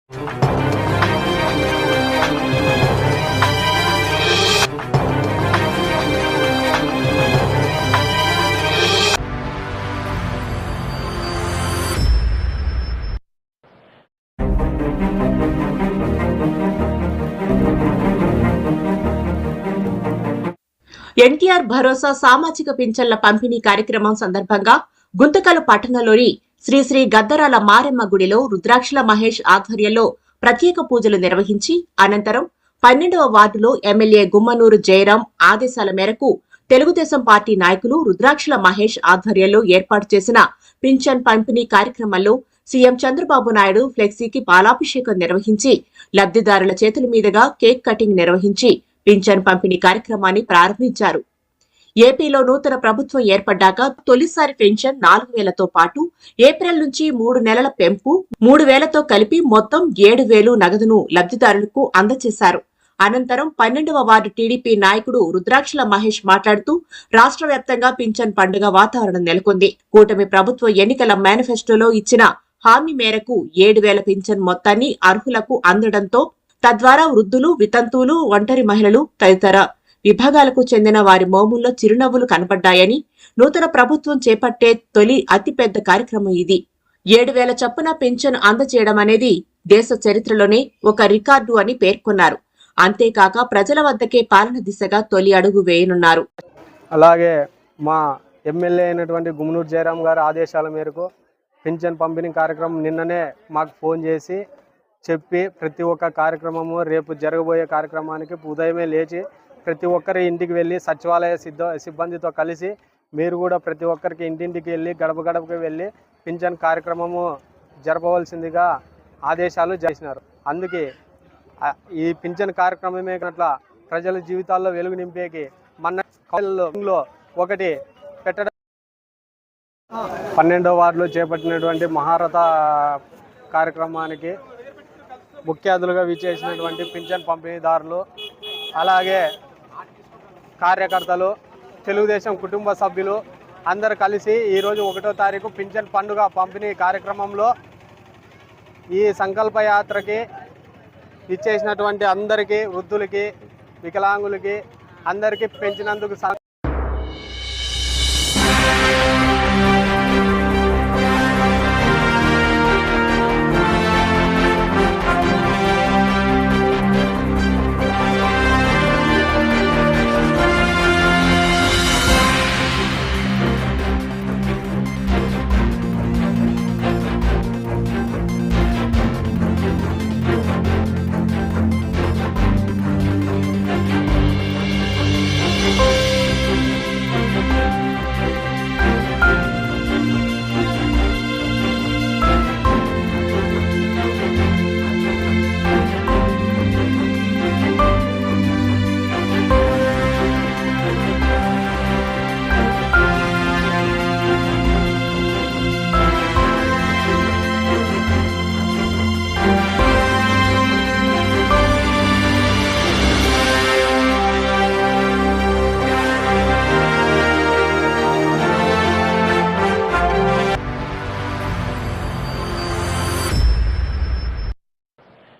ఎన్టీఆర్ భరోసా సామాజిక పింఛన్ల పంపిణీ కార్యక్రమం సందర్భంగా గుంతకల్ పట్టణంలోని శ్రీ గద్దరాల మారెమ్మ గుడిలో రుద్రాక్షల మహేష్ ఆధ్వర్యంలో ప్రత్యేక పూజలు నిర్వహించి అనంతరం 12వ వార్డులో ఎమ్మెల్యే గుమ్మనూరు జయరాం ఆదేశాల మేరకు తెలుగుదేశం పార్టీ నాయకులు రుద్రాక్షల మహేష్ ఆధ్వర్యంలో ఏర్పాటు చేసిన పింఛన్ పంపిణీ కార్యక్రమంలో సీఎం చంద్రబాబు నాయుడు ఫ్లెక్సీకి పాలాభిషేకం నిర్వహించి లబ్దిదారుల చేతుల మీదుగా కేక్ కటింగ్ నిర్వహించి పింఛన్ పంపిణీ కార్యక్రమాన్ని ప్రారంభించారు. ఏపీలో నూతన ప్రభుత్వం ఏర్పడ్డాక తొలిసారి పెన్షన్ 4,000తో పాటు ఏప్రిల్ నుంచి 3 నెలల పెంపు 3,000తో కలిపి మొత్తం 7,000 నగదును లబ్దిదారులకు అందజేశారు. అనంతరం 12వ వార్డు టీడీపీ నాయకుడు రుద్రాక్షల మహేష్ మాట్లాడుతూ రాష్ట్ర వ్యాప్తంగా పింఛన్ పండుగ వాతావరణం నెలకొంది. కూటమి ప్రభుత్వ ఎన్నికల మేనిఫెస్టోలో ఇచ్చిన హామీ మేరకు 7,000 పింఛన్ మొత్తాన్ని అర్హులకు అందడంతో తద్వారా వృద్ధులు, వితంతువులు, ఒంటరి మహిళలు తదితర విభాగాలకు చెందిన వారి మోముల్లో చిరునవ్వులు కనపడ్డాయని, నూతన ప్రభుత్వం చేపట్టే తొలి అతిపెద్ద కార్యక్రమం ఇది. 7,000 చొప్పున పింఛను అందజేయడం అనేది దేశ చరిత్రలోనే ఒక రికార్డు అని పేర్కొన్నారు. అంతేకాక ప్రజల వద్దకే పాలన దిశగా తొలి అడుగు వేయనున్నారు. అలాగే మా ఎమ్మెల్యే అయినటువంటి గుమ్మనూరు జయరాం గారి ఆదేశాల మేరకు పింఛన్ పంపిణీ కార్యక్రమం నిన్ననే మాకు ఫోన్ చేసి చెప్పి ప్రతి ఒక్క కార్యక్రమము రేపు జరగబోయే కార్యక్రమానికి ఉదయమే లేచి ప్రతి ఒక్కరి ఇంటికి వెళ్ళి సచివాలయ సిబ్బందితో కలిసి మీరు కూడా ప్రతి ఒక్కరికి ఇంటింటికి వెళ్ళి గడప గడపకి వెళ్ళి పింఛన్ కార్యక్రమము జరపవలసిందిగా ఆదేశాలు చేసినారు. అందుకే ఈ పింఛన్ కార్యక్రమమే అట్లా ప్రజల జీవితాల్లో వెలుగు నింపేకి మన ఒకటి పెట్టడం 12వ వార్డులో చేపట్టినటువంటి మహారథ కార్యక్రమానికి ముఖ్య అతిథులుగా విచ్చేసినటువంటి పింఛన్ పంపిణీదారులు, అలాగే కార్యకర్తలు, తెలుగుదేశం కుటుంబ సభ్యులు అందరు కలిసి ఈరోజు 1వ తారీఖు పింఛన్ పండుగ పంపిణీ కార్యక్రమంలో ఈ సంకల్ప యాత్రకి విచ్చేసినటువంటి అందరికీ, వృద్ధులకి, వికలాంగులకి అందరికీ పెంచినందుకు